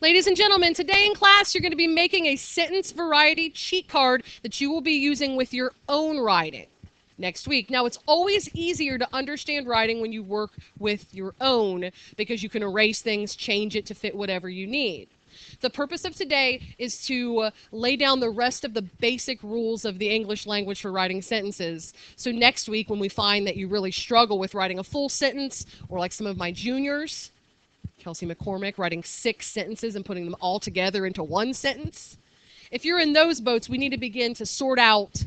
Ladies and gentlemen, today in class you're going to be making a sentence variety cheat card that you will be using with your own writing next week. Now, it's always easier to understand writing when you work with your own because you can erase things, change it to fit whatever you need. The purpose of today is to lay down the rest of the basic rules of the English language for writing sentences. So next week, when we find that you really struggle with writing a full sentence, or like some of my juniors, Kelsey McCormick, writing 6 sentences and putting them all together into one sentence. If you're in those boats, we need to begin to sort out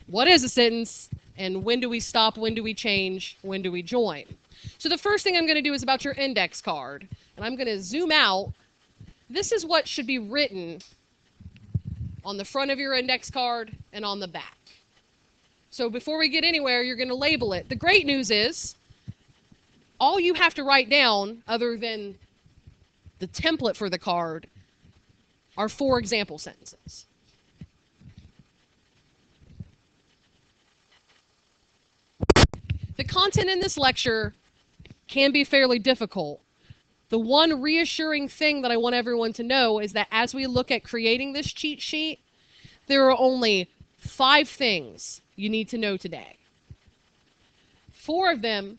what is a sentence and when do we stop, when do we change, when do we join. So the first thing I'm going to do is about your index card. And I'm going to zoom out. This is what should be written on the front of your index card and on the back. So before we get anywhere, you're going to label it. The great news is all you have to write down, other than the template for the card, are 4 example sentences. The content in this lecture can be fairly difficult. The one reassuring thing that I want everyone to know is that as we look at creating this cheat sheet, there are only 5 things you need to know today. 4 of them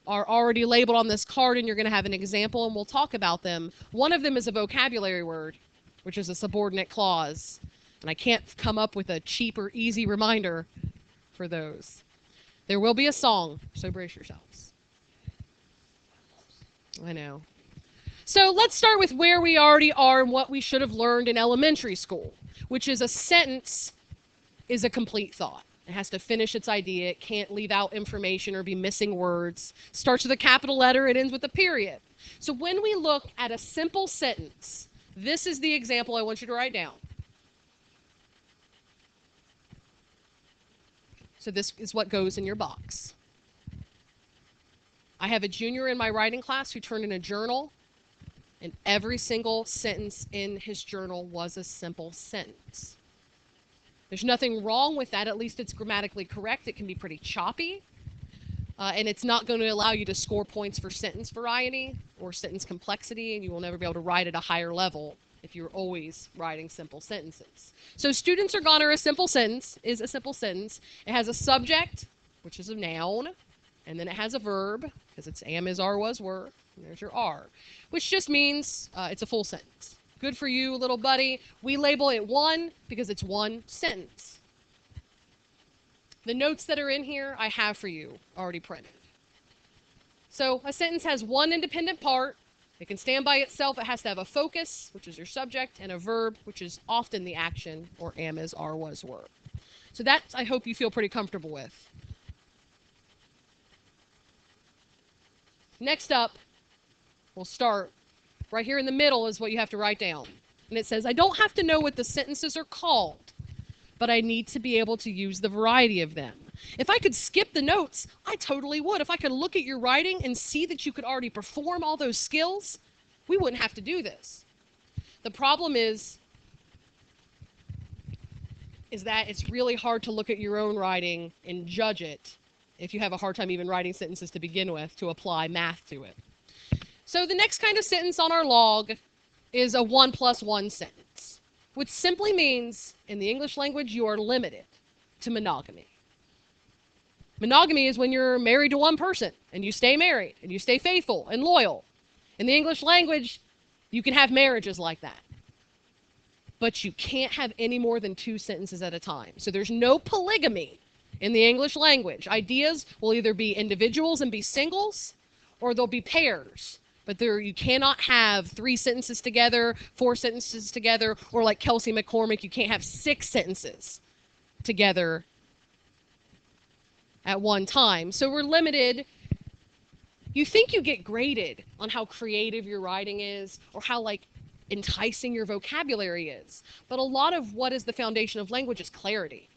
are already labeled on this card, and you're going to have an example, and we'll talk about them. One of them is a vocabulary word, which is a subordinate clause, and I can't come up with a cheap or easy reminder for those. There will be a song, so brace yourselves. I know. So let's start with where we already are and what we should have learned in elementary school, which is a sentence is a complete thought. It has to finish its idea. It can't leave out information or be missing words. It starts with a capital letter. It ends with a period. So when we look at a simple sentence, this is the example I want you to write down. So this is what goes in your box. I have a junior in my writing class who turned in a journal, and every single sentence in his journal was a simple sentence. There's nothing wrong with that. At least it's grammatically correct. It can be pretty choppy, and it's not going to allow you to score points for sentence variety or sentence complexity, and you will never be able to write at a higher level if you're always writing simple sentences. So students are gonna, a simple sentence is a simple sentence. It has a subject, which is a noun, and then it has a verb, because it's am, is, are, was, were, and there's your are, which just means it's a full sentence. Good for you, little buddy. We label it 1 because it's one sentence. The notes that are in here I have for you already printed. So a sentence has one independent part. It can stand by itself. It has to have a focus, which is your subject, and a verb, which is often the action, or am, is, are, was, were. So that I hope you feel pretty comfortable with. Next up, we'll start. Right here in the middle is what you have to write down. And it says, I don't have to know what the sentences are called, but I need to be able to use the variety of them. If I could skip the notes, I totally would. If I could look at your writing and see that you could already perform all those skills, we wouldn't have to do this. The problem is that it's really hard to look at your own writing and judge it if you have a hard time even writing sentences to begin with, to apply math to it. So the next kind of sentence on our log is a 1+1 sentence, which simply means in the English language you are limited to monogamy. Monogamy is when you're married to one person and you stay married and you stay faithful and loyal. In the English language, you can have marriages like that, but you can't have any more than 2 sentences at a time. So there's no polygamy in the English language. Ideas will either be individuals and be singles, or they'll be pairs. But you cannot have 3 sentences together, 4 sentences together, or like Kelsey McCormick, you can't have 6 sentences together at one time. So we're limited. You think you get graded on how creative your writing is or how enticing your vocabulary is. But a lot of what is the foundation of language is clarity.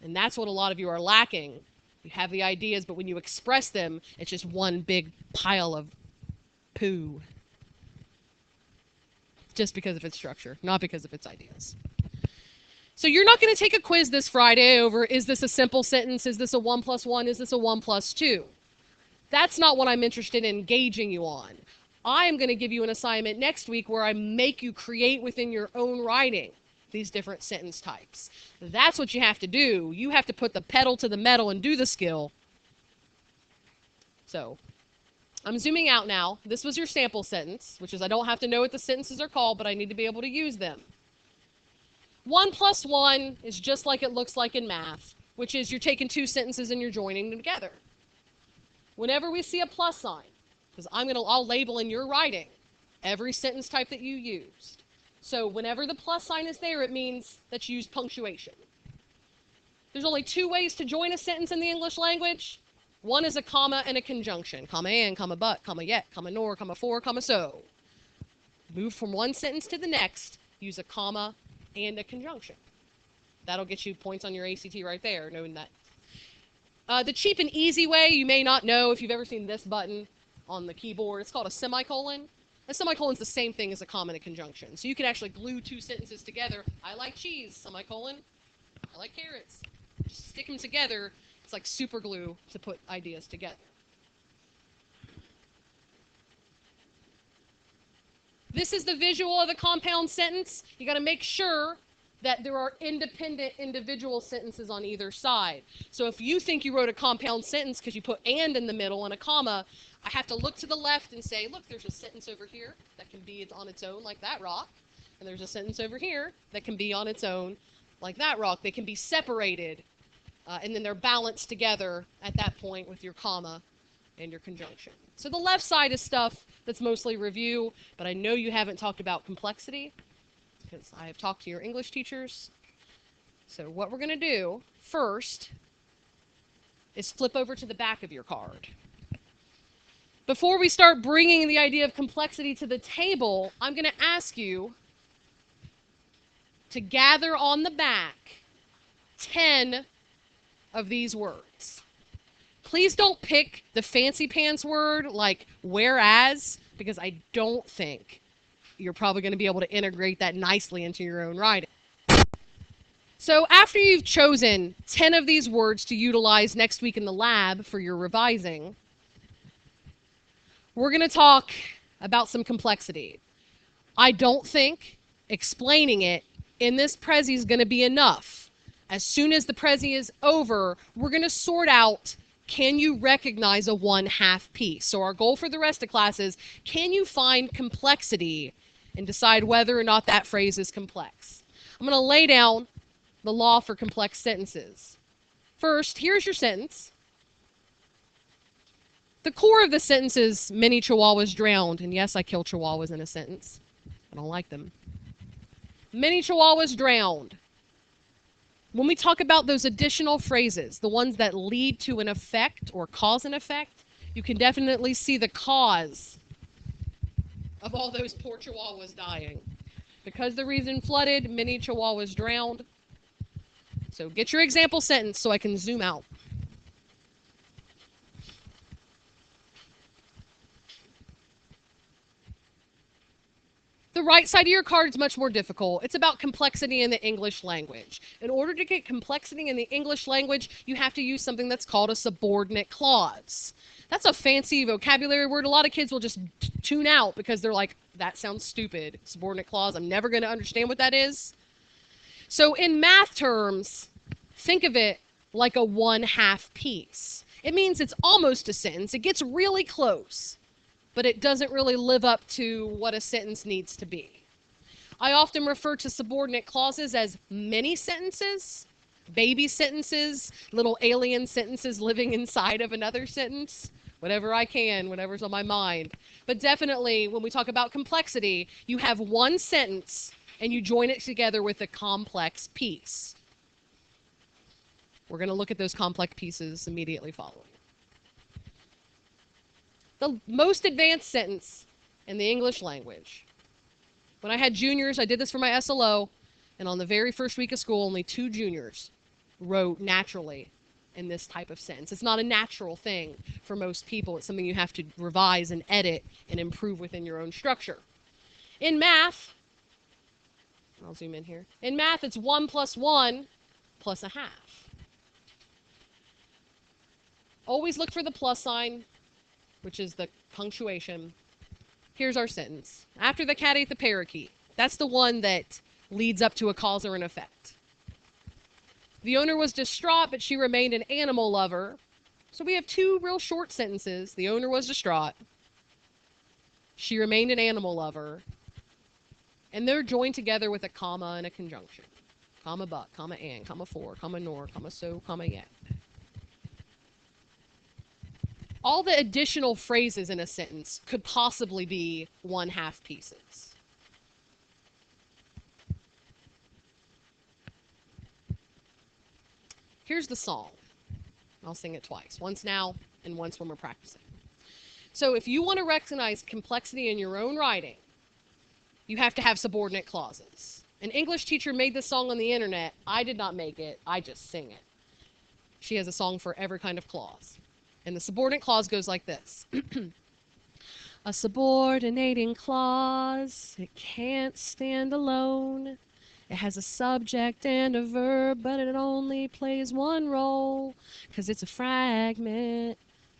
And that's what a lot of you are lacking. You have the ideas, but when you express them, it's just one big pile of poo. Just because of its structure, not because of its ideas. So you're not going to take a quiz this Friday over, is this a simple sentence? Is this a 1+1? Is this a 1+2? That's not what I'm interested in engaging you on. I am going to give you an assignment next week where I make you create within your own writing these different sentence types. That's what you have to do. You have to put the pedal to the metal and do the skill. So I'm zooming out now. This was your sample sentence, which is I don't have to know what the sentences are called, but I need to be able to use them. 1 plus 1 is just like it looks like in math, which is you're taking two sentences and you're joining them together. Whenever we see a plus sign, because I'll label in your writing every sentence type that you used. So whenever the plus sign is there, it means that you used punctuation. There's only two ways to join a sentence in the English language. One is a comma and a conjunction. Comma and, comma but, comma yet, comma nor, comma for, comma so. Move from one sentence to the next, use a comma and a conjunction. That'll get you points on your ACT right there, knowing that. The cheap and easy way, you may not know if you've ever seen this button on the keyboard. It's called a semicolon. A semicolon is the same thing as a comma and a conjunction. So you can actually glue two sentences together. I like cheese, semicolon. I like carrots. Just stick them together. It's like super glue to put ideas together. This is the visual of the compound sentence. You got to make sure that there are independent individual sentences on either side. So if you think you wrote a compound sentence because you put and in the middle and a comma, I have to look to the left and say, look, there's a sentence over here that can be on its own like that rock. And there's a sentence over here that can be on its own like that rock. They can be separated, and then they're balanced together at that point with your comma and your conjunction. So the left side is stuff that's mostly review, but I know you haven't talked about complexity because I have talked to your English teachers. So what we're going to do first is flip over to the back of your card. Before we start bringing the idea of complexity to the table, I'm going to ask you to gather on the back 10 of these words. Please don't pick the fancy pants word like whereas, because I don't think you're probably going to be able to integrate that nicely into your own writing. So after you've chosen 10 of these words to utilize next week in the lab for your revising, we're going to talk about some complexity. I don't think explaining it in this Prezi is going to be enough. As soon as the Prezi is over, we're going to sort out, can you recognize a 1/2 piece? So our goal for the rest of class is, can you find complexity and decide whether or not that phrase is complex? I'm going to lay down the law for complex sentences. First, here's your sentence. The core of the sentence is many chihuahuas drowned. And yes, I kill chihuahuas in a sentence. I don't like them. Many chihuahuas drowned. When we talk about those additional phrases, the ones that lead to an effect or cause an effect, you can definitely see the cause of all those poor chihuahuas dying. Because the region flooded, many chihuahuas drowned. So get your example sentence so I can zoom out. The right side of your card is much more difficult. It's about complexity in the English language. In order to get complexity in the English language, you have to use something that's called a subordinate clause. That's a fancy vocabulary word. A lot of kids will just tune out because they're like, that sounds stupid. Subordinate clause, I'm never going to understand what that is. So in math terms, think of it like a 1/2 piece. It means it's almost a sentence. It gets really close, but it doesn't really live up to what a sentence needs to be. I often refer to subordinate clauses as mini sentences, baby sentences, little alien sentences living inside of another sentence, whatever I can, whatever's on my mind. But definitely, when we talk about complexity, you have one sentence and you join it together with a complex piece. We're going to look at those complex pieces immediately following. The most advanced sentence in the English language. When I had juniors, I did this for my SLO, and on the very first week of school, only 2 juniors wrote naturally in this type of sentence. It's not a natural thing for most people. It's something you have to revise and edit and improve within your own structure. In math, I'll zoom in here. In math, it's 1 plus 1 plus 1/2. Always look for the plus sign, which is the punctuation. Here's our sentence. After the cat ate the parakeet. That's the one that leads up to a cause or an effect. The owner was distraught, but she remained an animal lover. So we have two real short sentences. The owner was distraught. She remained an animal lover. And they're joined together with a comma and a conjunction. Comma but, comma and, comma for, comma nor, comma so, comma yet. All the additional phrases in a sentence could possibly be 1/2 pieces. Here's the song. I'll sing it twice. Once now and once when we're practicing. So if you want to recognize complexity in your own writing, you have to have subordinate clauses. An English teacher made this song on the internet. I did not make it. I just sing it. She has a song for every kind of clause. And the subordinate clause goes like this. A subordinating clause, it can't stand alone. It has a subject and a verb, but it only plays one role, 'cause it's a fragment.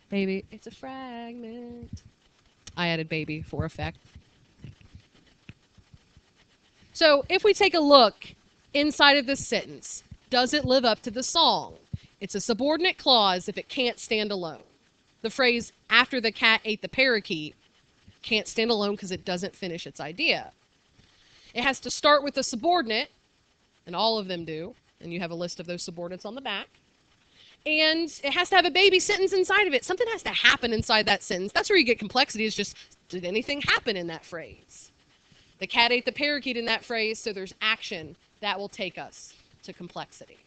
Baby, it's a fragment. I added baby for effect. So if we take a look inside of this sentence, does it live up to the song? It's a subordinate clause if it can't stand alone. The phrase, after the cat ate the parakeet, can't stand alone because it doesn't finish its idea. It has to start with a subordinate, and all of them do, and you have a list of those subordinates on the back. And it has to have a baby sentence inside of it. Something has to happen inside that sentence. That's where you get complexity, is just, did anything happen in that phrase? The cat ate the parakeet in that phrase, so there's action that will take us to complexity.